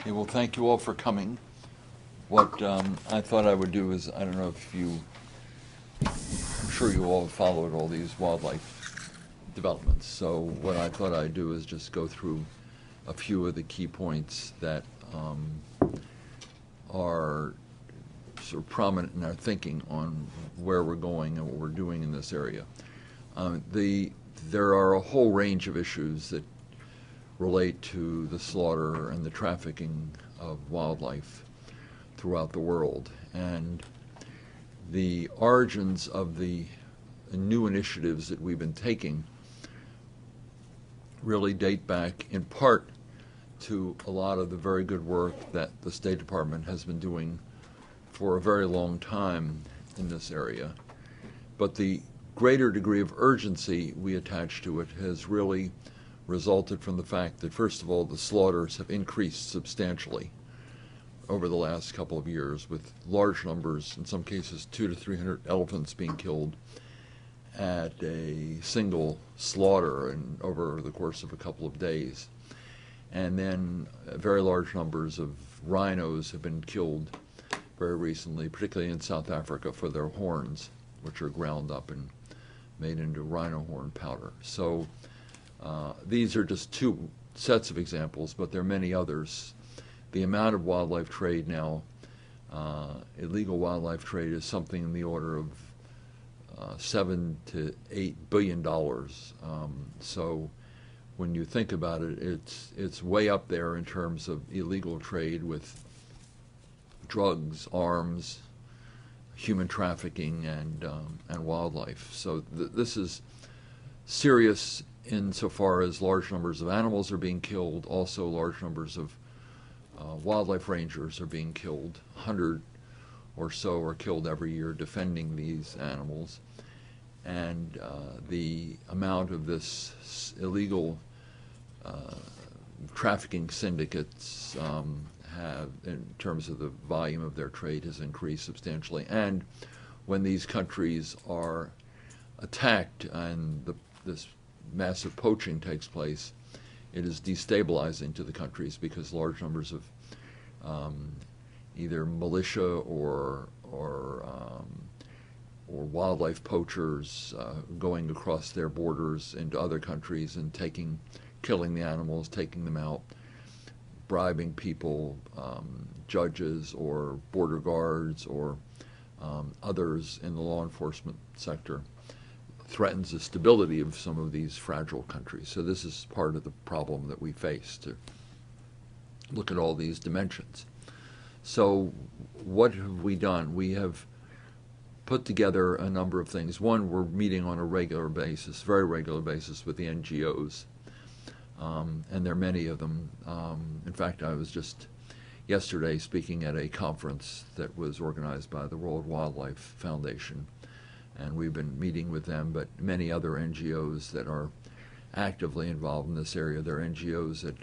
Okay, well, thank you all for coming. What I thought I would do is, I don't know if you, I'm sure you all have followed all these wildlife developments. So what I thought I'd do is just go through a few of the key points that are sort of prominent in our thinking on where we're going and what we're doing in this area. There are a whole range of issues that relate to the slaughter and the trafficking of wildlife throughout the world. And the origins of the new initiatives that we've been taking really date back in part to a lot of the very good work that the State Department has been doing for a very long time in this area. But the greater degree of urgency we attach to it has really resulted from the fact that, first of all, the slaughters have increased substantially over the last couple of years, with large numbers, in some cases 200 to 300 elephants being killed at a single slaughter over the course of a couple of days. And then very large numbers of rhinos have been killed very recently, particularly in South Africa, for their horns, which are ground up and made into rhino horn powder. So these are just two sets of examples, but there are many others. The amount of wildlife trade now, illegal wildlife trade, is something in the order of $7 to $8 billion. So when you think about it, it's way up there in terms of illegal trade with drugs, arms, human trafficking, and wildlife. So this is serious insofar as large numbers of animals are being killed. Also, large numbers of wildlife rangers are being killed. 100 or so are killed every year defending these animals. And the amount of this illegal trafficking syndicates have, in terms of the volume of their trade, has increased substantially. And when these countries are attacked and this massive poaching takes place, it is destabilizing to the countries because large numbers of either militia or wildlife poachers going across their borders into other countries and killing the animals, taking them out, bribing people, judges or border guards or others in the law enforcement sector, threatens the stability of some of these fragile countries. So this is part of the problem that we face, to look at all these dimensions. So what have we done? We have put together a number of things. One, we're meeting on a regular basis, very regular basis, with the NGOs, and there are many of them. In fact, I was just yesterday speaking at a conference that was organized by the World Wildlife Foundation, and we've been meeting with them, but many other NGOs that are actively involved in this area. There are NGOs that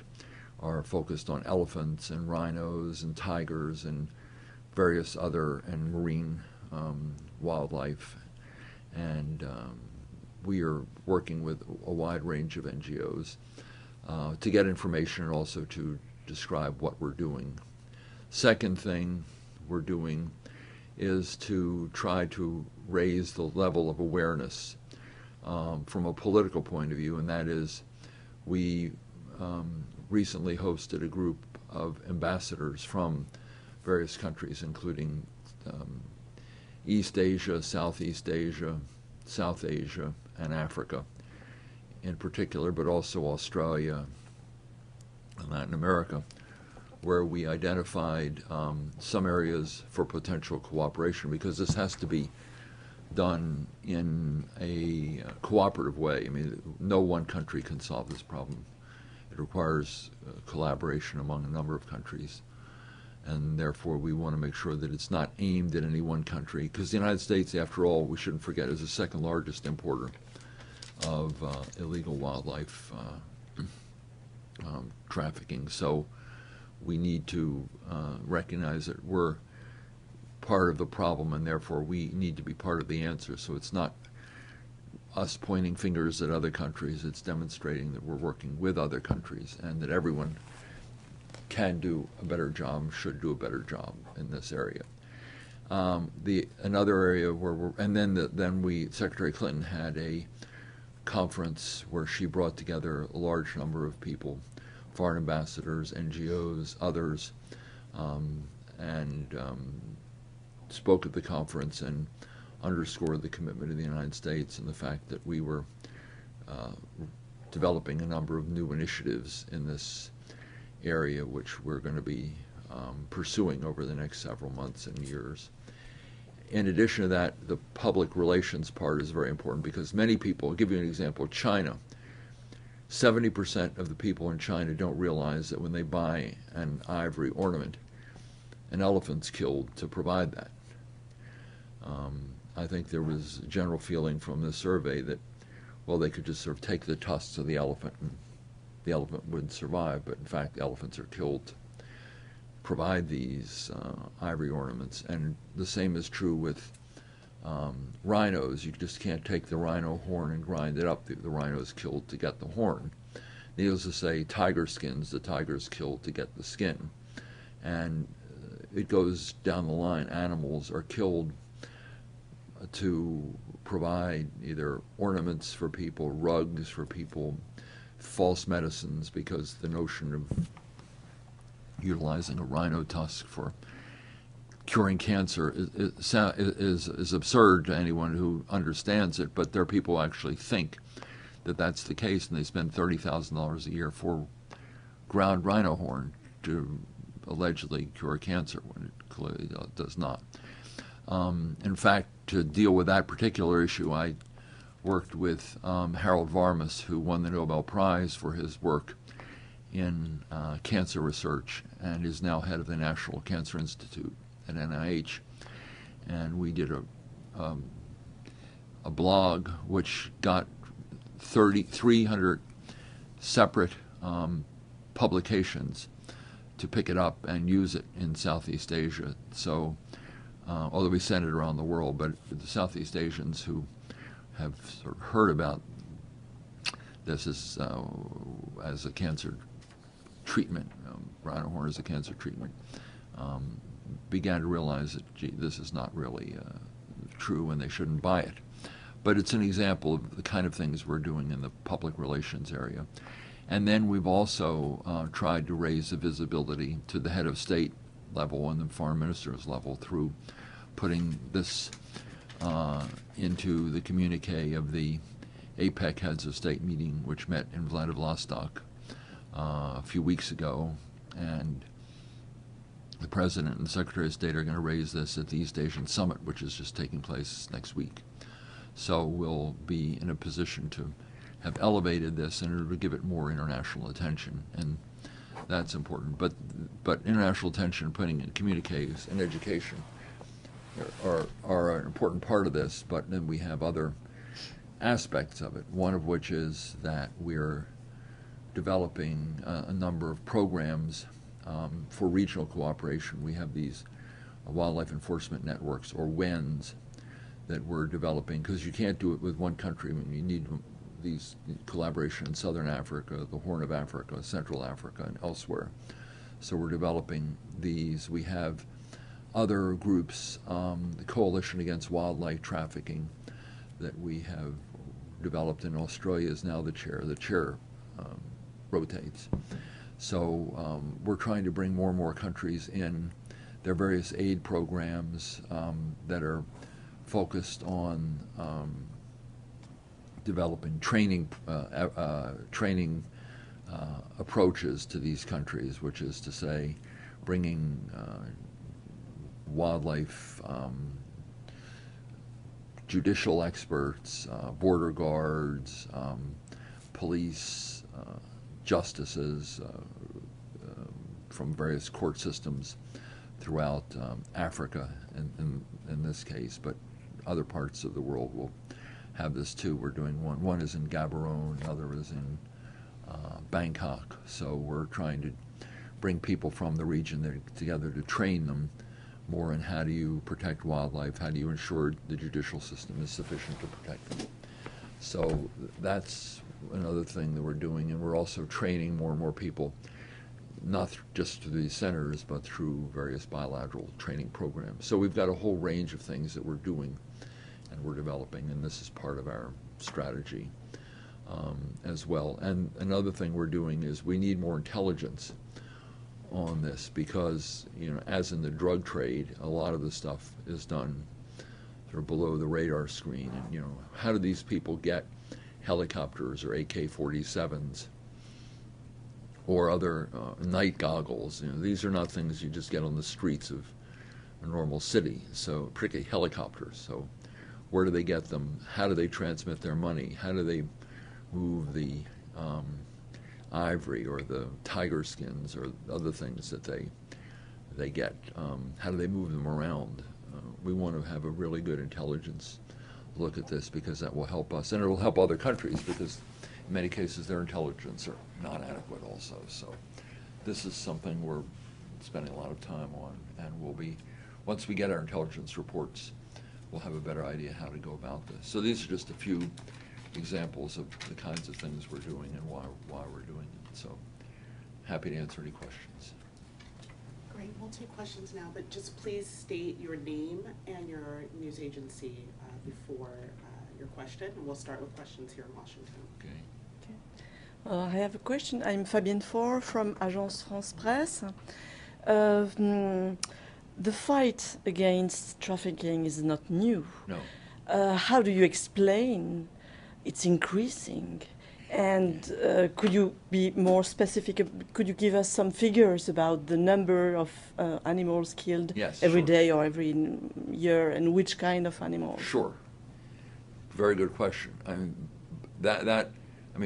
are focused on elephants and rhinos and tigers and various other and marine wildlife. And we are working with a wide range of NGOs to get information and also to describe what we're doing. Second thing we're doing is to try to raise the level of awareness from a political point of view, and that is, we recently hosted a group of ambassadors from various countries, including East Asia, Southeast Asia, South Asia, and Africa in particular, but also Australia and Latin America, where we identified some areas for potential cooperation, because this has to be done in a cooperative way. I mean, no one country can solve this problem. It requires collaboration among a number of countries, and therefore we want to make sure that it's not aimed at any one country, because the United States, after all, we shouldn't forget, is the second largest importer of illegal wildlife trafficking. So we need to recognize that we're part of the problem, and therefore we need to be part of the answer. So it's not us pointing fingers at other countries, it's demonstrating that we're working with other countries and that everyone can do a better job, should do a better job in this area. Another area where Secretary Clinton had a conference where she brought together a large number of people, foreign ambassadors, NGOs, others, and spoke at the conference and underscored the commitment of the United States and the fact that we were developing a number of new initiatives in this area, which we're going to be pursuing over the next several months and years. In addition to that, the public relations part is very important because many people, I'll give you an example, China, 70% of the people in China don't realize that when they buy an ivory ornament, an elephant's killed to provide that. I think there was a general feeling from the survey that, well, they could just sort of take the tusks of the elephant and the elephant would survive, but in fact elephants are killed to provide these ivory ornaments. And the same is true with rhinos. You just can't take the rhino horn and grind it up. The rhino is killed to get the horn. Needless to say, tiger skins, the tiger is killed to get the skin. And it goes down the line. Animals are killed to provide either ornaments for people, rugs for people, false medicines, because the notion of utilizing a rhino tusk for curing cancer is absurd to anyone who understands it, but there are people who actually think that that's the case, and they spend $30,000 a year for ground rhino horn to allegedly cure cancer when it clearly does not. In fact, to deal with that particular issue, I worked with Harold Varmus, who won the Nobel Prize for his work in cancer research and is now head of the National Cancer Institute at NIH. And we did a blog which got 300 separate publications to pick it up and use it in Southeast Asia. So, although we sent it around the world, but the Southeast Asians who have sort of heard about this as a cancer treatment, rhino horn as a cancer treatment, began to realize that, gee, this is not really true and they shouldn't buy it. But it's an example of the kind of things we're doing in the public relations area. And then we've also tried to raise the visibility to the head of state level and the foreign minister's level through putting this into the communique of the APEC heads of state meeting, which met in Vladivostok a few weeks ago, and the President and the Secretary of State are going to raise this at the East Asian Summit, which is just taking place next week. So we'll be in a position to have elevated this and to give it more international attention, and that's important. But international attention, putting in communiques and education are an important part of this, but then we have other aspects of it, one of which is that we're developing a number of programs for regional cooperation. We have these wildlife enforcement networks, or WENs, that we're developing, because you can't do it with one country. I mean, you need these collaboration in Southern Africa, the Horn of Africa, Central Africa, and elsewhere. So we're developing these. We have other groups, the Coalition Against Wildlife Trafficking, that we have developed in Australia is now the chair. The chair rotates. So we're trying to bring more and more countries in. There are various aid programs that are focused on developing training approaches to these countries, which is to say, bringing wildlife judicial experts, border guards, police, justices from various court systems throughout Africa, in this case, but other parts of the world will have this too. We're doing one. One is in Gaborone, another is in Bangkok. So we're trying to bring people from the region together to train them more in how do you protect wildlife, how do you ensure the judicial system is sufficient to protect them. So that's another thing that we're doing, and we're also training more and more people. not just through these centers, but through various bilateral training programs. So we've got a whole range of things that we're doing and we're developing, and this is part of our strategy as well. And another thing we're doing is we need more intelligence on this because, as in the drug trade, a lot of the stuff is done sort of below the radar screen. And, how do these people get helicopters or AK-47s or other night goggles? These are not things you just get on the streets of a normal city, so particularly helicopters. So where do they get them? How do they transmit their money? How do they move the ivory or the tiger skins or other things that they get? How do they move them around? We want to have a really good intelligence look at this because that will help us, and it will help other countries because in many cases their intelligence are not adequate also. So this is something we're spending a lot of time on, and once we get our intelligence reports, we'll have a better idea how to go about this. So these are just a few examples of the kinds of things we're doing and why we're doing it. So happy to answer any questions. Great, we'll take questions now, but just please state your name and your news agency before your question, and we'll start with questions here in Washington. Okay. I have a question. I'm Fabienne Faure from Agence France Presse. The fight against trafficking is not new. No. How do you explain it's increasing? And could you be more specific? Could you give us some figures about the number of animals killed every day or every year, and which kind of animals? Sure. Very good question.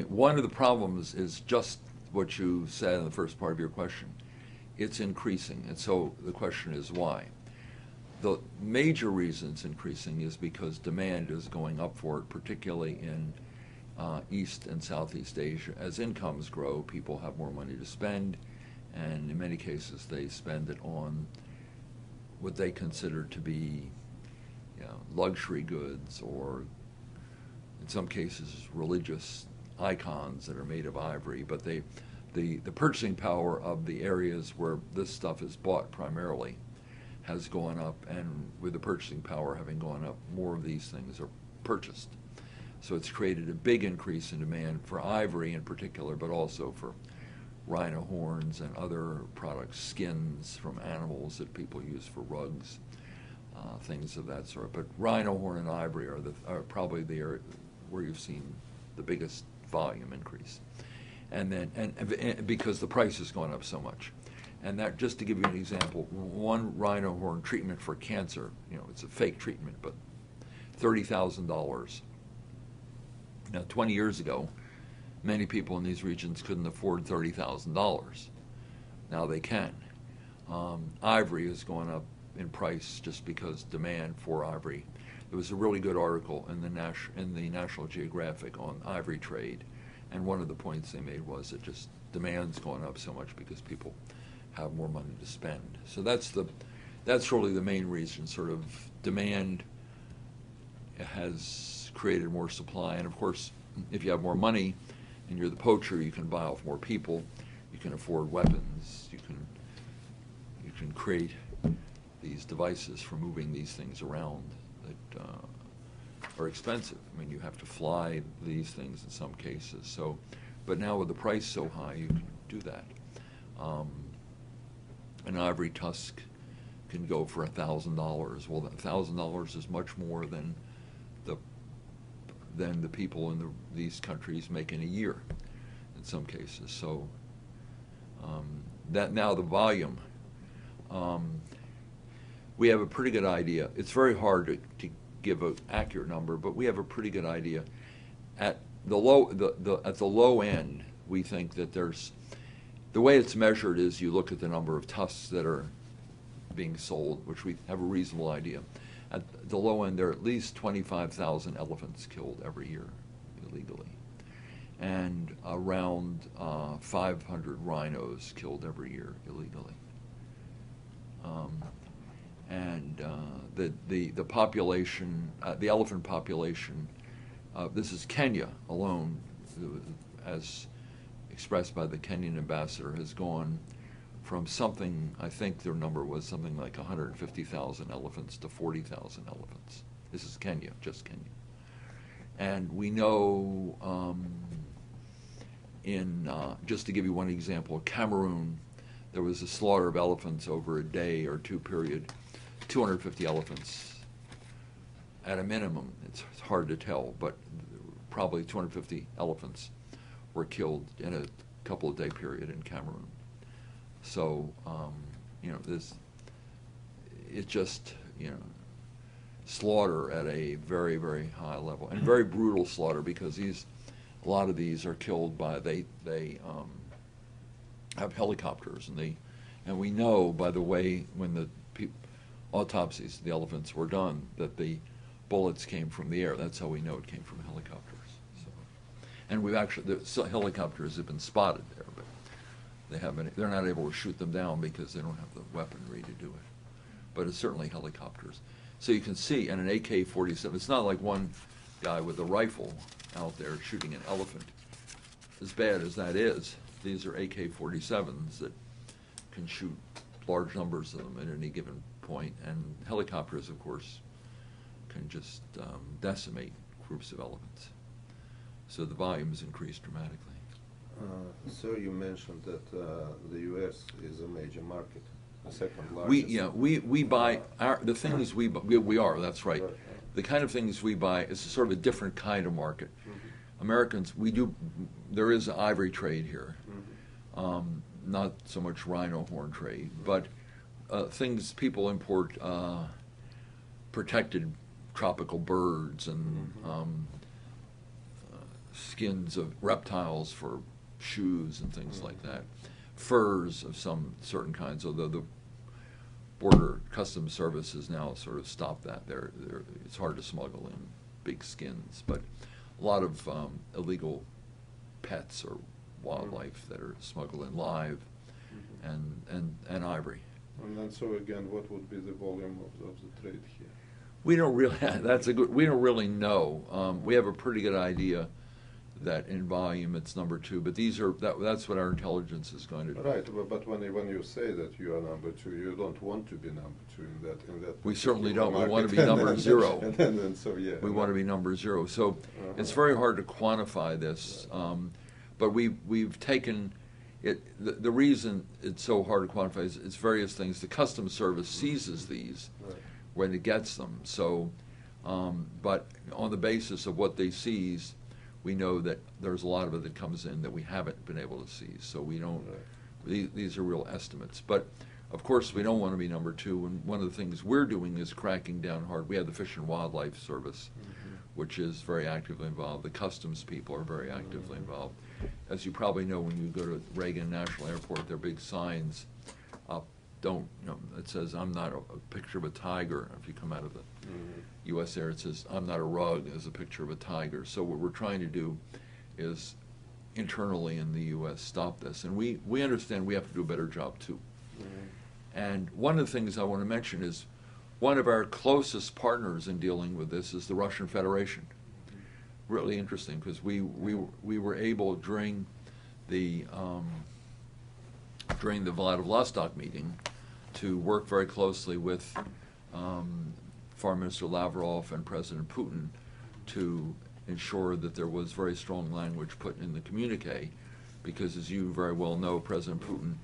One of the problems is just what you said in the first part of your question. It's increasing, and so the question is why. The major reason it's increasing is because demand is going up for it, particularly in East and Southeast Asia. As incomes grow, people have more money to spend, and in many cases they spend it on what they consider to be luxury goods, or in some cases religious icons that are made of ivory. But the purchasing power of the areas where this stuff is bought primarily has gone up, and with the purchasing power having gone up, more of these things are purchased. So it's created a big increase in demand for ivory in particular, but also for rhino horns and other products, skins from animals that people use for rugs, things of that sort. But rhino horn and ivory are probably the area where you've seen the biggest volume increase, and because the price has gone up so much. And that, just to give you an example, one rhino horn treatment for cancer, it's a fake treatment, but $30,000. Now, 20 years ago, many people in these regions couldn't afford $30,000. Now they can. Ivory has gone up in price just because demand for ivory. There was a really good article in the National Geographic on ivory trade, and one of the points they made was that just demand's gone up so much because people have more money to spend. So that's really the main reason. Sort of demand has created more supply, and of course, if you have more money and you're the poacher, you can buy off more people, you can afford weapons, you can create these devices for moving these things around that are expensive. You have to fly these things in some cases. So, but now with the price so high, you can do that. An ivory tusk can go for $1,000. Well, $1,000 is much more than the people in these countries make in a year, in some cases. So that now the volume, we have a pretty good idea. It's very hard to give an accurate number, but we have a pretty good idea. At the low end, we think that the way it's measured is you look at the number of tusks that are being sold, which we have a reasonable idea. At the low end, there are at least 25,000 elephants killed every year illegally, and around 500 rhinos killed every year illegally. The population, the elephant population, this is Kenya alone, as expressed by the Kenyan ambassador, has gone from something, I think their number was something like 150,000 elephants to 40,000 elephants. This is Kenya, just Kenya. And we know just to give you one example, Cameroon, there was a slaughter of elephants over a day or two period, 250 elephants at a minimum. It's hard to tell, but probably 250 elephants were killed in a couple of day period in Cameroon. So, it's just, slaughter at a very, very high level, and very brutal slaughter, because a lot of these are killed by, they have helicopters, and we know by the way when the autopsies of the elephants were done that the bullets came from the air. That's how we know it came from helicopters. So, and the helicopters have been spotted there, but they're not able to shoot them down because they don't have the weaponry to do it. But it's certainly helicopters. So you can see, and an AK-47, it's not like one guy with a rifle out there shooting an elephant. As bad as that is, these are AK-47s that can shoot large numbers of them at any given point, and helicopters, of course, can just decimate groups of elephants. So the volume has increased dramatically. So you mentioned that the U.S. is a major market, the second largest. We buy the things we are. That's right. The kind of things we buy is sort of a different kind of market. Mm-hmm. Americans, there is an ivory trade here, not so much rhino horn trade, but things people import protected tropical birds and skins of reptiles for shoes and things like that, furs of some certain kinds, although the Border Customs Service has now sort of stopped that. It's hard to smuggle in big skins, but a lot of illegal pets or wildlife that are smuggled in live, and ivory. And then, so again, what would be the volume of the trade here? We don't really. We don't really know. We have a pretty good idea that in volume it's number two, but that's what our intelligence is going to do. Right, but when you say that you are number two, you don't want to be number two in that. We certainly don't. We want to be number zero. We want to be number zero. So it's very hard to quantify this, but we've taken it. The reason it's so hard to quantify is it's various things. The Customs Service seizes these when it gets them. So, but on the basis of what they seize, we know that there's a lot of it that comes in that we haven't been able to seize. So we don't. These are real estimates. But of course, we don't want to be number two. And one of the things we're doing is cracking down hard. We have the Fish and Wildlife Service, which is very actively involved. The customs people are very actively involved. As you probably know, when you go to Reagan National Airport, there are big signs up. It says, "I'm not a picture of a tiger." If you come out of the U.S. Air, it says, "I'm not a rug," as a picture of a tiger. So what we're trying to do is internally in the U.S. stop this. And we understand we have to do a better job too. And one of the things I want to mention is one of our closest partners in dealing with this is the Russian Federation. Really interesting, because we were able during the Vladivostok meeting to work very closely with Foreign Minister Lavrov and President Putin to ensure that there was very strong language put in the communique, because as you very well know, President Putin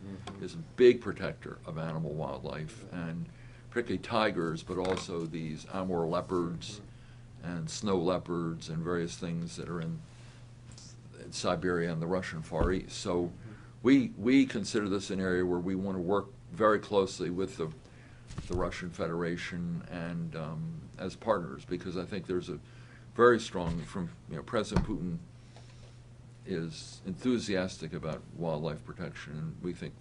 is a big protector of animal wildlife, and particularly tigers, but also these Amur leopards and snow leopards and various things that are in Siberia and the Russian Far East. So we consider this an area where we want to work very closely with the Russian Federation and as partners, because I think there's a very strong, President Putin is enthusiastic about wildlife protection, and we think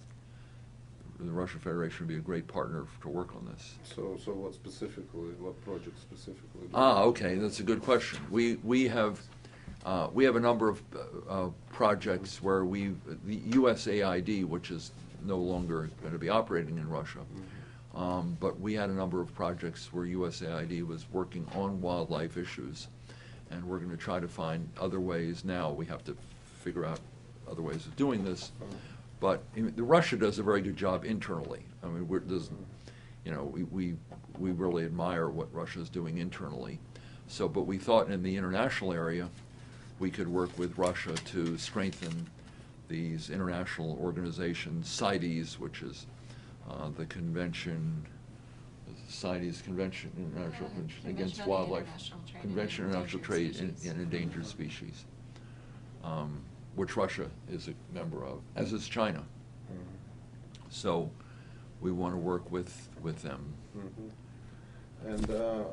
the Russian Federation would be a great partner to work on this. So what project specifically? Okay, that's a good question. We have a number of projects where the USAID, which is no longer going to be operating in Russia, but we had a number of projects where USAID was working on wildlife issues, and we're going to try to find other ways. Now we have to figure out other ways of doing this, But Russia does a very good job internally. I mean, we really admire what Russia is doing internally. So, but we thought in the international area, we could work with Russia to strengthen these international organizations, CITES, which is the convention, CITES Convention International Against Wildlife, Convention on International Trade in Endangered Species, which Russia is a member of, as is China. So we want to work with them. And the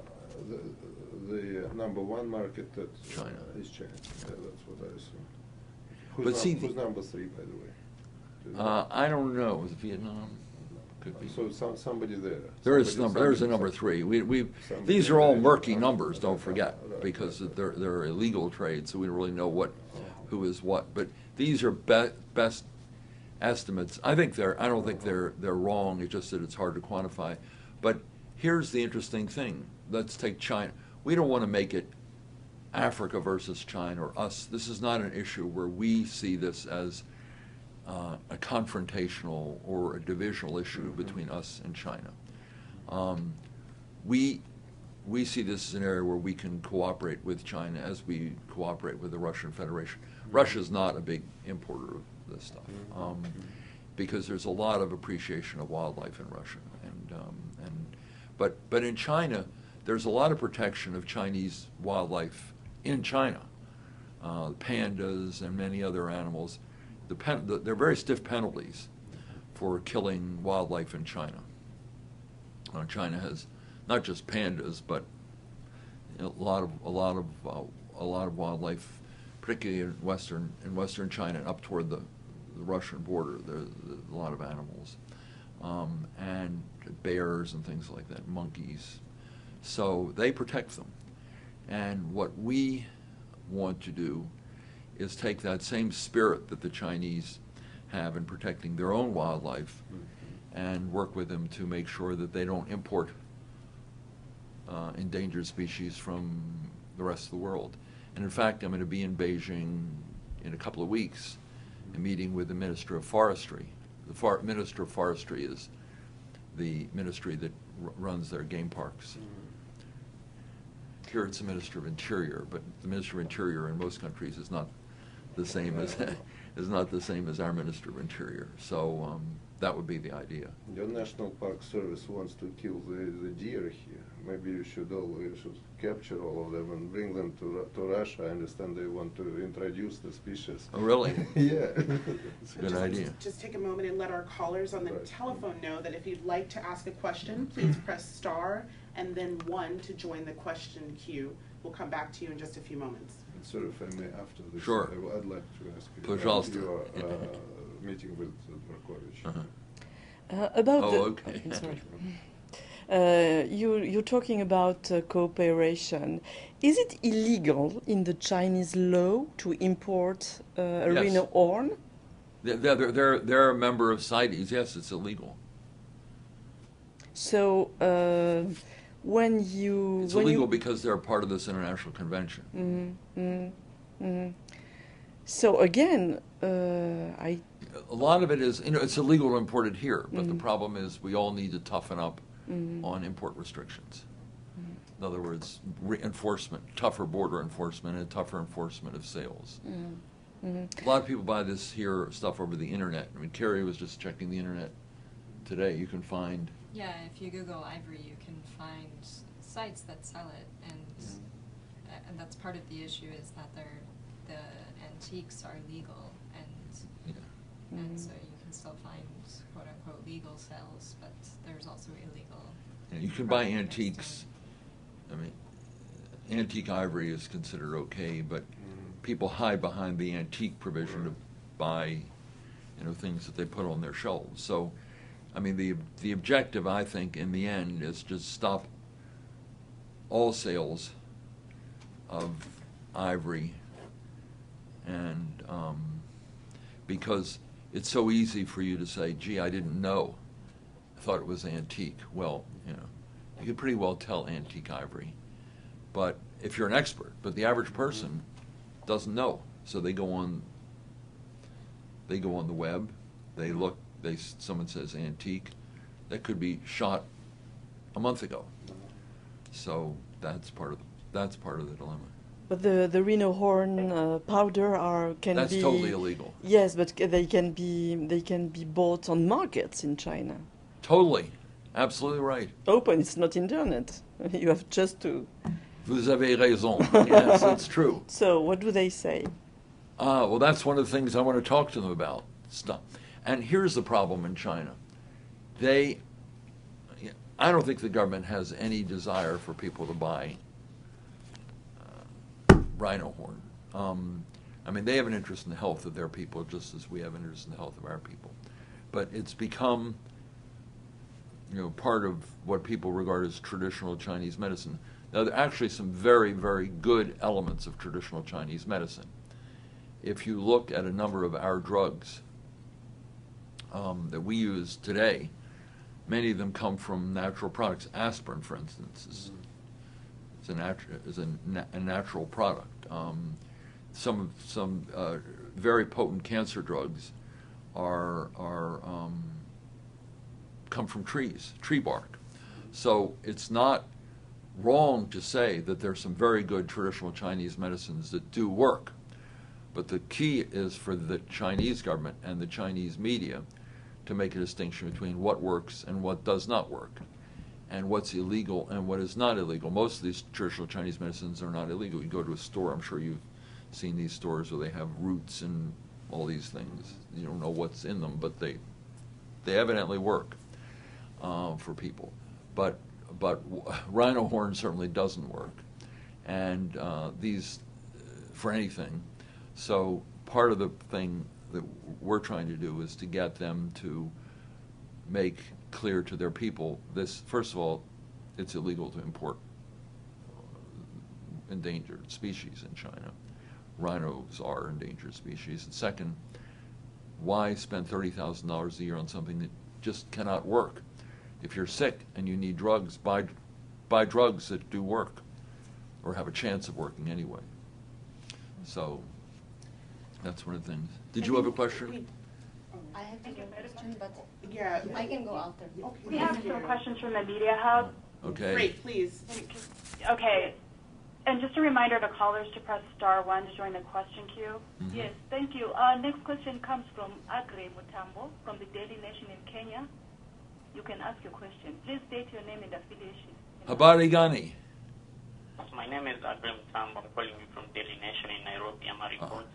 number one market China. Is China. Yeah, that's what I assume. Who's number three, by the way? I don't know. Is it Vietnam? Could be. So somebody there. There's a number three. These are all murky numbers. Don't forget, because they're illegal trade, so we don't really know who is what. But these are best estimates. I don't think they're wrong. It's just that it's hard to quantify. But here's the interesting thing. Let's take China. We don't want to make it Africa versus China or us. This is not an issue where we see this as a confrontational or a divisional issue between us and China. We see this as an area where we can cooperate with China as we cooperate with the Russian Federation. Russia is not a big importer of this stuff because there's a lot of appreciation of wildlife in Russia, but in China there's a lot of protection of Chinese wildlife in China, pandas and many other animals. There are very stiff penalties for killing wildlife in China. China has not just pandas, but a lot of wildlife, particularly in western China and up toward the Russian border. There's a lot of animals, and bears and things like that, monkeys. So they protect them. And what we want to do is take that same spirit that the Chinese have in protecting their own wildlife and work with them to make sure that they don't import endangered species from the rest of the world. And in fact, I'm going to be in Beijing in a couple of weeks, a meeting with the Minister of Forestry. The Minister of Forestry is the ministry that runs their game parks. Here it's the Minister of Interior, but the Minister of Interior in most countries is not the same as our Minister of Interior. So that would be the idea. Your National Park Service wants to kill the deer here. Maybe you should capture all of them and bring them to Russia. I understand they want to introduce the species. Oh, really? Yeah. It's a good idea. Just take a moment and let our callers on the telephone know that if you'd like to ask a question, please press star and then 1 to join the question queue. We'll come back to you in just a few moments. Sir, if I may, after this, sure. I'd like to ask you about your meeting with Dvorkovich. Okay. Sorry. You're talking about cooperation. Is it illegal in the Chinese law to import a rhino horn? They're a member of CITES. Yes, it's illegal. So it's illegal because they're part of this international convention. So again, a lot of it is, it's illegal to import it here, but the problem is we all need to toughen up on import restrictions. In other words, tougher border enforcement and tougher enforcement of sales. A lot of people buy this here stuff over the internet. I mean, Carrie was just checking the internet today. You can find. Yeah, if you Google ivory, you can find sites that sell it, and that's part of the issue is that the antiques are legal, and so you can still find quote unquote legal sales, but there's also illegal. Yeah, you can buy antiques. I mean, antique ivory is considered okay, but people hide behind the antique provision to buy, things that they put on their shelves. So, I mean, the objective, I think, in the end, is just stop all sales of ivory, and because it's so easy for you to say, "Gee, I didn't know. I thought it was antique." Well, you can pretty well tell antique ivory, but if you're an expert, but the average person doesn't know, so they go on the web They look. Someone says antique, that could be shot a month ago. So that's part of the dilemma. But the rhino horn powder can That's be totally illegal. Yes, but they can be bought on markets in China. Totally, absolutely right. Open, it's not internet. You have just to. Vous avez raison. Yes, it's true. So what do they say? Well, that's one of the things I want to talk to them about. Stuff. And here's the problem in China. I don't think the government has any desire for people to buy rhino horn. I mean, they have an interest in the health of their people just as we have an interest in the health of our people. But it's become, part of what people regard as traditional Chinese medicine. Now, there are actually some very, very good elements of traditional Chinese medicine. If you look at a number of our drugs that we use today, many of them come from natural products. Aspirin, for instance, is a natural product. Some very potent cancer drugs come from trees, tree bark. So it's not wrong to say that there's some very good traditional Chinese medicines that do work. But the key is for the Chinese government and the Chinese media to make a distinction between what works and what does not work, and what's illegal and what is not illegal. Most of these traditional Chinese medicines are not illegal. You go to a store, I'm sure you've seen these stores where they have roots and all these things. You don't know what's in them, but they evidently work for people. But rhino horn certainly doesn't work, and these for anything. So part of the thing that we're trying to do is to get them to make clear to their people this. First of all, it's illegal to import endangered species in China. Rhinos are endangered species. And second, why spend $30,000 a year on something that just cannot work? If you're sick and you need drugs, buy drugs that do work or have a chance of working anyway. So that's one of the things. Did you have a question? I have a question, but Yeah. I can go after. Okay. We have some questions from the Media Hub. Okay. Great, please. Okay. And just a reminder to callers to press *1 to join the question queue. Mm-hmm. Yes, thank you. Next question comes from Agre Mutambo from the Daily Nation in Kenya. You can ask your question. Please state your name and affiliation. Habari gani? My name is Agre Mutambo. I'm calling you from Daily Nation in Nairobi. I'm a reporter.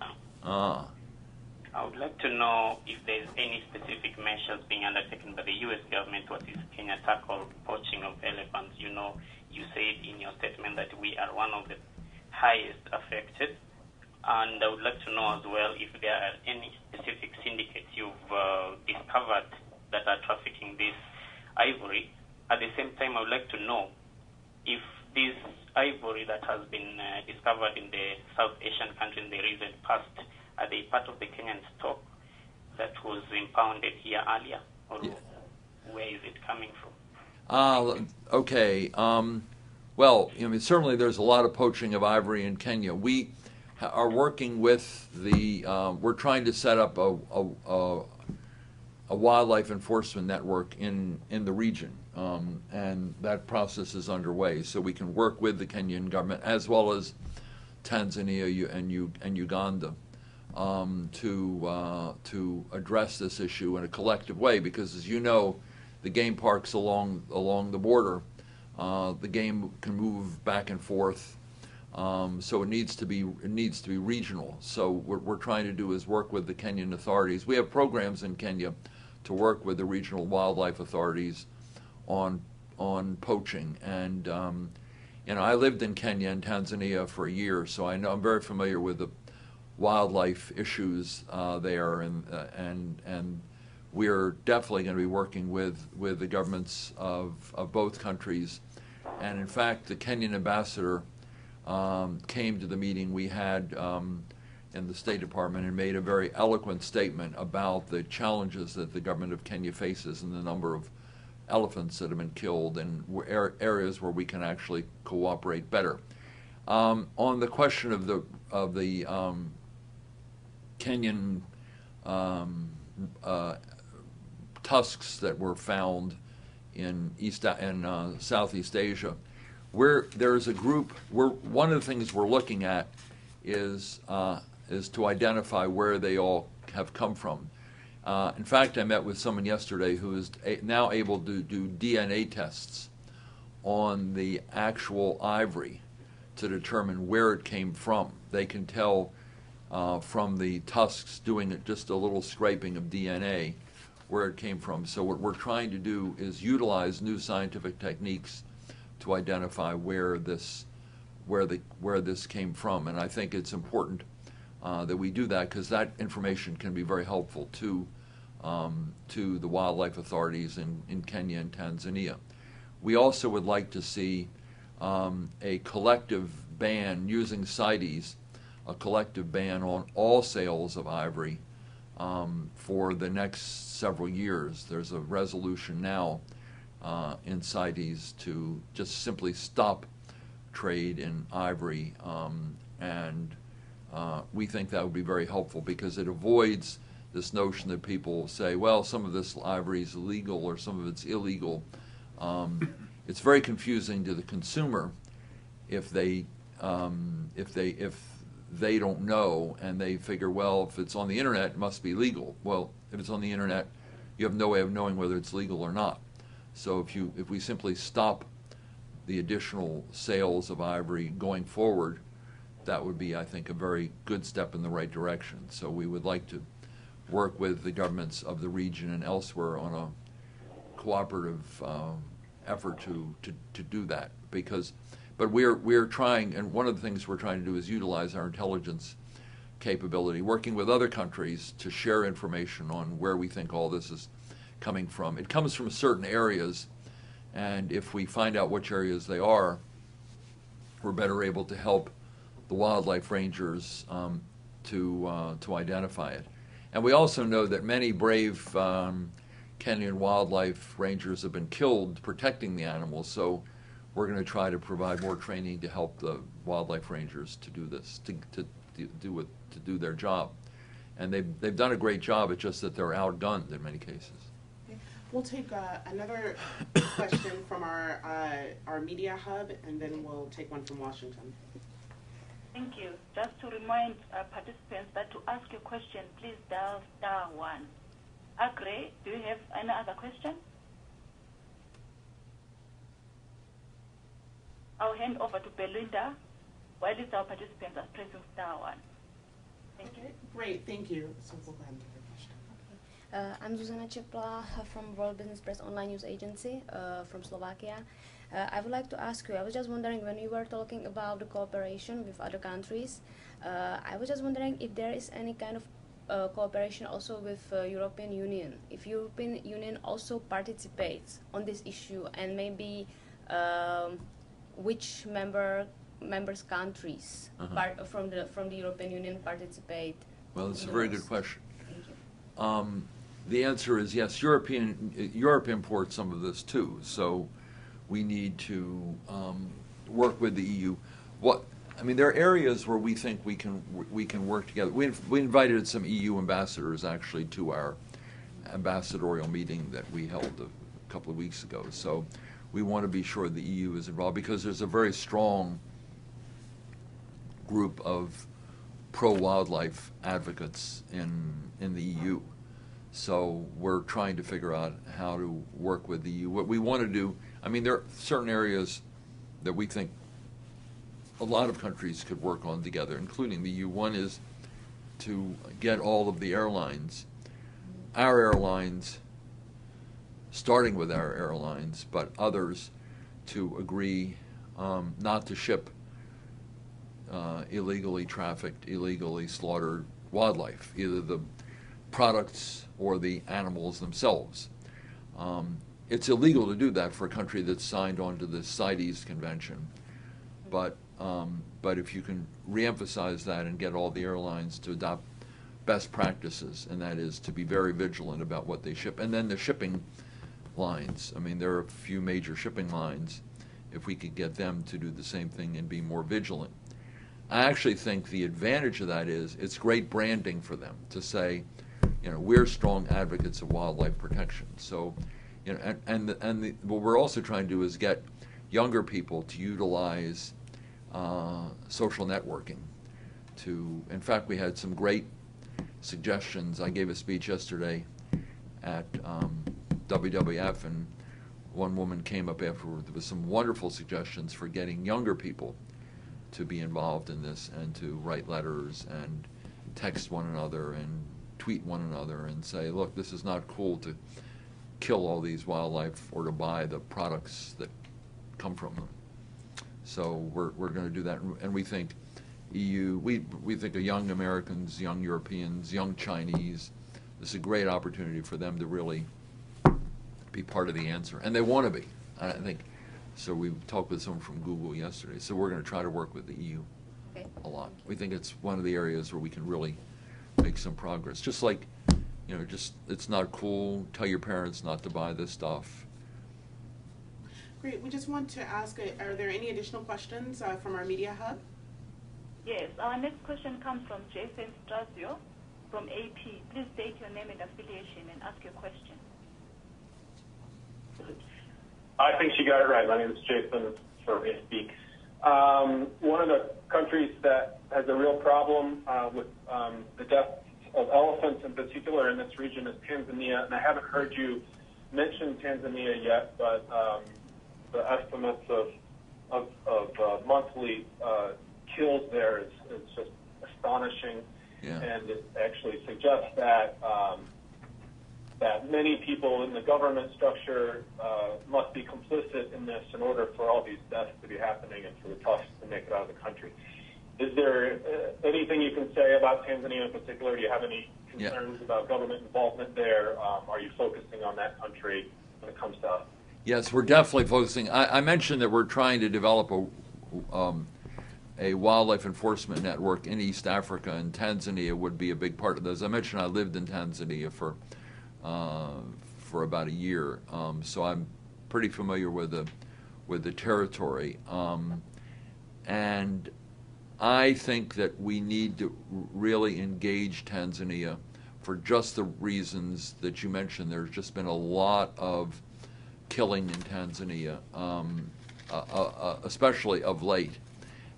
I would like to know if there's any specific measures being undertaken by the U.S. government to assist Kenya tackle poaching of elephants. You know, you said in your statement that we are one of the highest affected. And I would like to know as well if there are any specific syndicates you've discovered that are trafficking this ivory. At the same time, I would like to know if this ivory that has been discovered in the South Asian country in the recent past, are they part of the Kenyan stock that was impounded here earlier, or where is it coming from? Okay. Well, certainly there's a lot of poaching of ivory in Kenya. We are working with we're trying to set up a wildlife enforcement network in the region, and that process is underway. So we can work with the Kenyan government as well as Tanzania and Uganda to address this issue in a collective way. Because, as you know, the game parks along the border, the game can move back and forth. So it needs to be regional. So what we're trying to do is work with the Kenyan authorities. We have programs in Kenya to work with the regional wildlife authorities on poaching. And I lived in Kenya and Tanzania for a year, so I know I'm very familiar with the wildlife issues there, and we're definitely going to be working with the governments of both countries. And in fact, the Kenyan ambassador came to the meeting we had in the State Department and made a very eloquent statement about the challenges that the government of Kenya faces and the number of elephants that have been killed and areas where we can actually cooperate better. On the question of the Kenyan tusks that were found in Southeast Asia, where there's a group. One of the things we're looking at is to identify where they all have come from. In fact, I met with someone yesterday who is now able to do DNA tests on the actual ivory to determine where it came from. They can tell from the tusks doing just a little scraping of DNA where it came from. So what we're trying to do is utilize new scientific techniques to identify where this came from. And I think it's important that we do that, because that information can be very helpful to the wildlife authorities in Kenya and Tanzania. We also would like to see a collective ban, using CITES, a collective ban on all sales of ivory for the next several years. There's a resolution now in CITES to just simply stop trade in ivory, and we think that would be very helpful, because it avoids this notion that people say, well, some of this ivory is illegal or some of it's illegal. It's very confusing to the consumer if they don't know, and they figure, well, if it's on the internet, it must be legal. Well, if it's on the internet, you have no way of knowing whether it's legal or not. So if we simply stop the additional sales of ivory going forward, that would be, I think, a very good step in the right direction. So we would like to work with the governments of the region and elsewhere on a cooperative effort to do that. But we're trying, and one of the things we're trying to do is utilize our intelligence capability, working with other countries to share information on where we think all this is coming from. It comes from certain areas, and if we find out which areas they are, we're better able to help the wildlife rangers to identify it. And we also know that many brave Kenyan wildlife rangers have been killed protecting the animals, so we're going to try to provide more training to help the wildlife rangers to do this, to do their job. And they've done a great job. It's just that they're outgunned in many cases. Okay. We'll take another question from our media hub, and then we'll take one from Washington. Thank you. Just to remind participants that to ask your question, please dial *1. Agre, do you have any other question? I'll hand over to Belinda while our participants are pressing *1. Thank you. Great, thank you. So we'll go ahead and take your question. I'm Zuzana Chepla from World Business Press Online News Agency from Slovakia. I would like to ask you, I was just wondering, when you were talking about the cooperation with other countries, I was just wondering if there is any kind of cooperation also with European Union. If European Union also participates on this issue, and maybe which members countries from the European Union participate? Well, it's a very good question. Thank you. The answer is yes. Europe imports some of this too, so we need to work with the EU. There are areas where we think we can work together. We invited some EU ambassadors actually to our ambassadorial meeting that we held a couple of weeks ago. So we want to be sure the EU is involved, because there's a very strong group of pro-wildlife advocates in the EU. So we're trying to figure out how to work with the EU. What we want to do, there are certain areas that we think a lot of countries could work on together, including the EU. One is to get all of the airlines, our airlines, starting with our airlines, but others, to agree not to ship illegally trafficked, illegally slaughtered wildlife, either the products or the animals themselves. It's illegal to do that for a country that's signed on to the CITES Convention, but if you can reemphasize that and get all the airlines to adopt best practices, and that is to be very vigilant about what they ship. And then the shipping lines, there are a few major shipping lines, if we could get them to do the same thing and be more vigilant. I actually think the advantage of that is it's great branding for them to say, we're strong advocates of wildlife protection. So, what we're also trying to do is get younger people to utilize social networking. In fact, we had some great suggestions. I gave a speech yesterday at WWF, and one woman came up afterward with some wonderful suggestions for getting younger people to be involved in this and to write letters and text one another and tweet one another and say, look, this is not cool to kill all these wildlife or to buy the products that come from them. So we're going to do that, and we think we think of young Americans, young Europeans, young Chinese. This is a great opportunity for them to really be part of the answer, and they want to be, I think. So we talked with someone from Google yesterday. So we're going to try to work with the EU a lot. We think it's one of the areas where we can really make some progress. Just like, it's not cool. Tell your parents not to buy this stuff. Great. We just want to ask, are there any additional questions from our media hub? Yes. Our next question comes from Jason Strasio from AP. Please state your name and affiliation and ask your question. I think she got it right. My name is Jason from AP. One of the countries that has a real problem with the death of elephants in particular in this region is Tanzania, and I haven't heard you mention Tanzania yet, but the estimates of monthly kills there is just astonishing, and it actually suggests that that many people in the government structure must be complicit in this in order for all these deaths to be happening and for the toughs to make it out of the country. Is there anything you can say about Tanzania in particular? Do you have any concerns about government involvement there? Are you focusing on that country when it comes to us? Yes, we're definitely focusing. I mentioned that we're trying to develop a wildlife enforcement network in East Africa, and Tanzania would be a big part of this. As I mentioned, I lived in Tanzania for about a year, so I'm pretty familiar with the territory, and I think that we need to really engage Tanzania for just the reasons that you mentioned. There's just been a lot of killing in Tanzania, especially of late,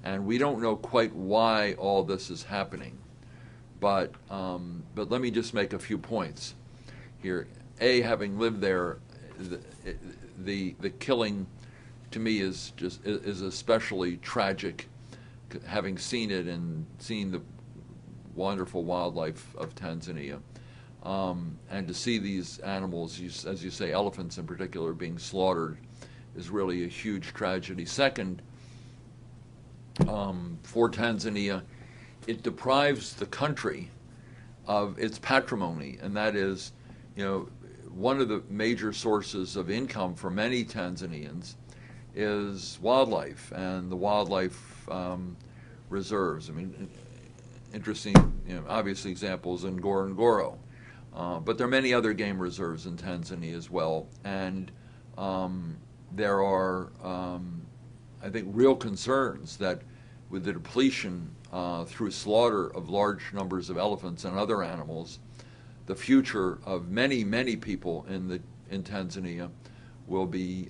and we don't know quite why all this is happening. But let me just make a few points here. Having lived there, the killing to me is especially tragic. Having seen it and seen the wonderful wildlife of Tanzania, and to see these animals, as you say, elephants in particular, being slaughtered, is really a huge tragedy. Second, for Tanzania, it deprives the country of its patrimony, and that is, one of the major sources of income for many Tanzanians is wildlife and the wildlife reserves. I mean, interesting, obviously examples in Ngorongoro, but there are many other game reserves in Tanzania as well, and there are, I think, real concerns that with the depletion through slaughter of large numbers of elephants and other animals, the future of many, many people in Tanzania will be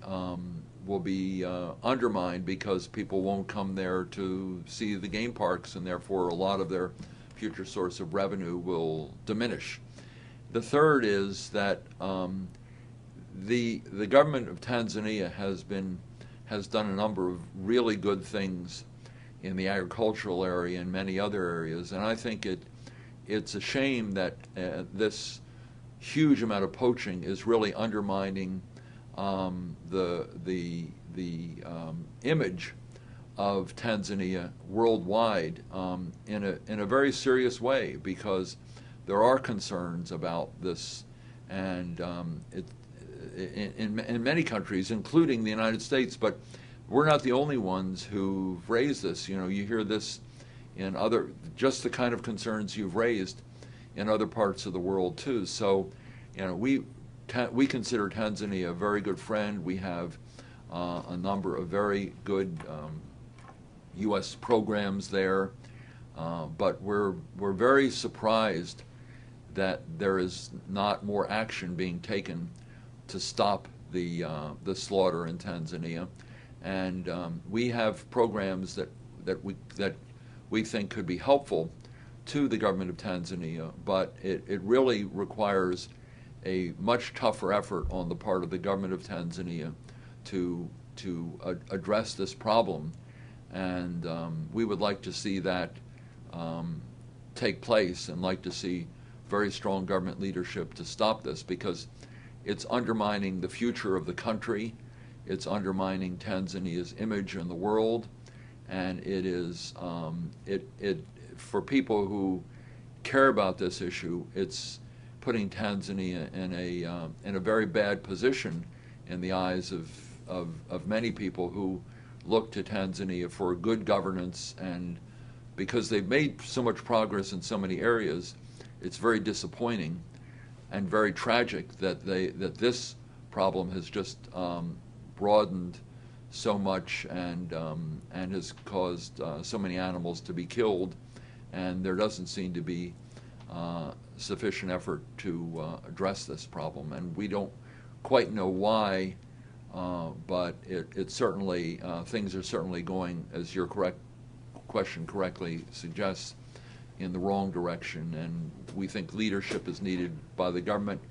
undermined because people won't come there to see the game parks, and therefore a lot of their future source of revenue will diminish. The third is that the government of Tanzania has done a number of really good things in the agricultural area and many other areas, and I think it's a shame that this huge amount of poaching is really undermining the image of Tanzania worldwide in a very serious way, because there are concerns about this, and in many countries, including the United States, but we're not the only ones who've raised this. You hear this in just the kind of concerns you've raised in other parts of the world too. So, we consider Tanzania a very good friend. We have a number of very good U.S. programs there, but we're very surprised that there is not more action being taken to stop the slaughter in Tanzania, and we have programs that we think could be helpful to the government of Tanzania, but it really requires a much tougher effort on the part of the government of Tanzania to address this problem, and we would like to see that take place, and like to see very strong government leadership to stop this, because it's undermining the future of the country, it's undermining Tanzania's image in the world, and it is for people who care about this issue, it's putting Tanzania in a very bad position in the eyes of many people who look to Tanzania for good governance, and because they've made so much progress in so many areas, it's very disappointing and very tragic that this problem has just broadened so much and has caused so many animals to be killed, and there doesn't seem to be sufficient effort to address this problem, and we don't quite know why, but it certainly things are certainly going, as your question correctly suggests, in the wrong direction, and we think leadership is needed by the government,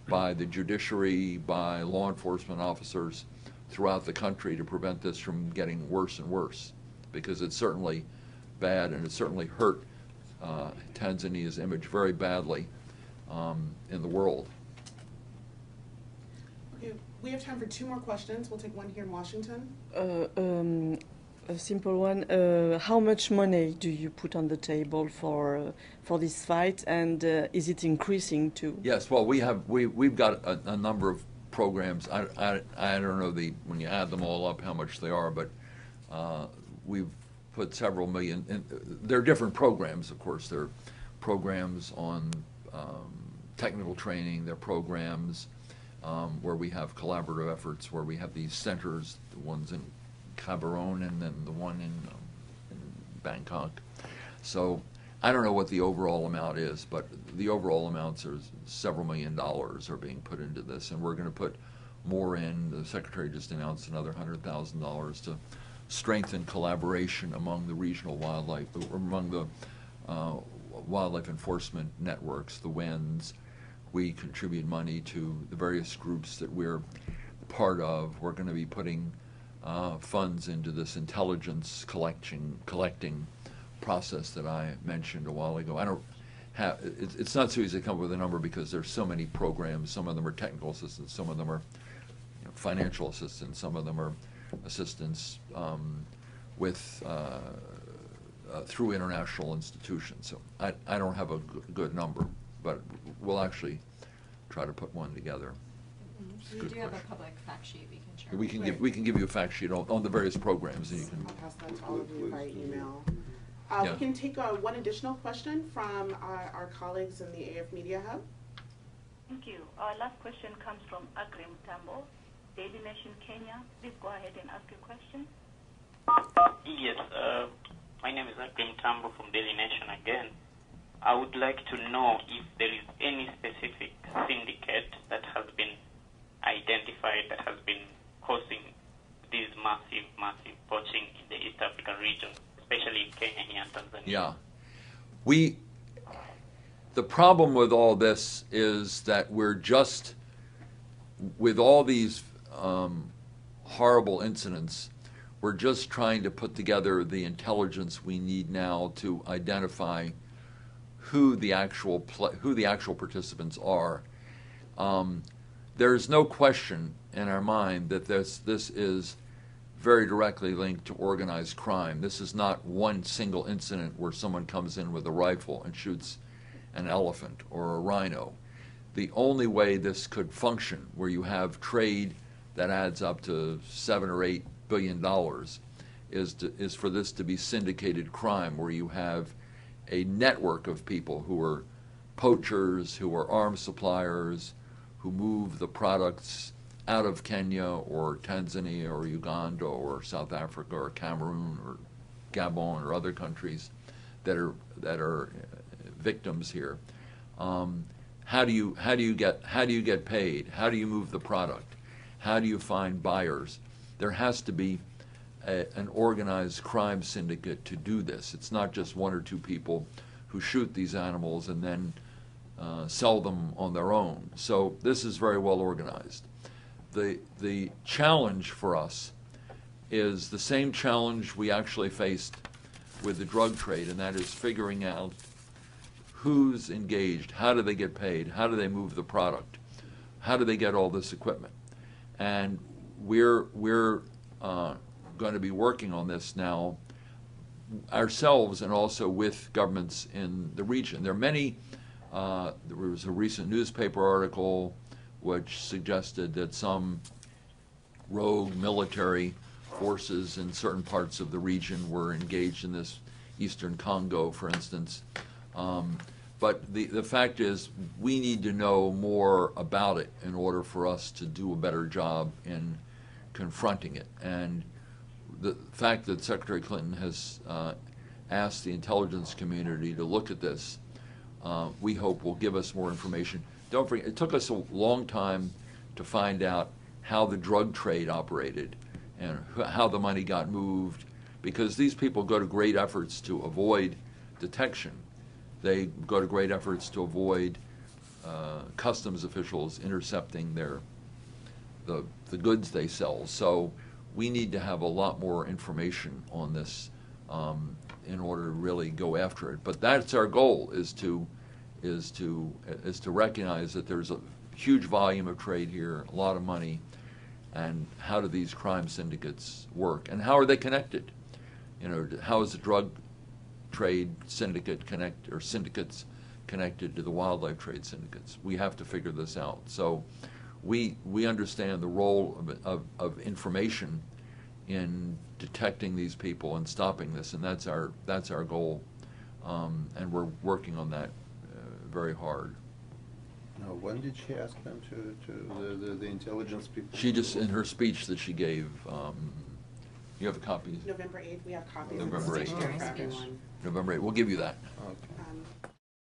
by the judiciary, by law enforcement officers throughout the country to prevent this from getting worse and worse, because it's certainly bad and it certainly hurt Tanzania's image very badly in the world. Okay, we have time for 2 more questions. We'll take one here in Washington. A simple one. How much money do you put on the table for this fight, and is it increasing too? Yes, well, we've got a number of programs. I don't know when you add them all up how much they are, but we've put several million. There are different programs, of course. There are programs on technical training. There are programs where we have collaborative efforts, where we have these centers, the ones in Gaborone and then the one in Bangkok. So I don't know what the overall amount is, but the overall amounts are several $1 million are being put into this, and we're going to put more in. The Secretary just announced another $100,000 to strengthen collaboration among the regional wildlife, among the wildlife enforcement networks, the WENs. We contribute money to the various groups that we're part of. We're going to be putting funds into this intelligence collecting process that I mentioned a while ago. I don't have, it's not so easy to come up with a number because there's so many programs. Some of them are technical assistance, some of them are financial assistance, some of them are assistance with through international institutions. So I don't have a good number, but we'll actually try to put one together. We do have a public fact sheet we can share. We can give you a fact sheet on the various programs, and you can. I'll pass that to all of you by email. We can take one additional question from our colleagues in the AF Media Hub. Thank you. Our last question comes from Agrim Tambo, Daily Nation, Kenya. Please go ahead and ask your question. Yes, my name is Agrim Tambo from Daily Nation again. I would like to know if there is any specific syndicate that has been identified that has been causing this massive poaching in the East African region, especially in Kenya here and Tanzania. Yeah. The problem with all this is that we're just, with all these horrible incidents, we're just trying to put together the intelligence we need now to identify who the actual participants are. There's no question in our mind that this is very directly linked to organized crime. This is not one single incident where someone comes in with a rifle and shoots an elephant or a rhino. The only way this could function, where you have trade that adds up to $7 or $8 billion, is for this to be syndicated crime, where you have a network of people who are poachers, who are arms suppliers, who move the products out of Kenya or Tanzania or Uganda or South Africa or Cameroon or Gabon or other countries that are victims here. How do you get paid? How do you move the product? How do you find buyers? There has to be an organized crime syndicate to do this. It's not just one or two people who shoot these animals and then sell them on their own. So this is very well organized. The challenge for us is the same challenge we actually faced with the drug trade, and that is figuring out who's engaged, how do they get paid, how do they move the product, how do they get all this equipment. And we're going to be working on this now ourselves and also with governments in the region. There are many, there was a recent newspaper article which suggested that some rogue military forces in certain parts of the region were engaged in this, Eastern Congo, for instance. But the fact is, we need to know more about it in order for us to do a better job in confronting it. And the fact that Secretary Clinton has asked the intelligence community to look at this, we hope will give us more information. Don't forget, it took us a long time to find out how the drug trade operated and how the money got moved, because these people go to great efforts to avoid detection. They go to great efforts to avoid customs officials intercepting the goods they sell. So we need to have a lot more information on this in order to really go after it. But that's our goal: is to recognize that there's a huge volume of trade here, a lot of money, and how do these crime syndicates work, and how are they connected? You know, how is the drug trade syndicate syndicates connected to the wildlife trade syndicates? We have to figure this out. So we understand the role of information in detecting these people and stopping this, and that's our goal, and we're working on that very hard. Now, when did she ask them to the intelligence people? She just, in her speech that she gave, you have a copy? November 8th, we have copies. November 8th. It's for everyone. November 8th. We'll give you that. Okay.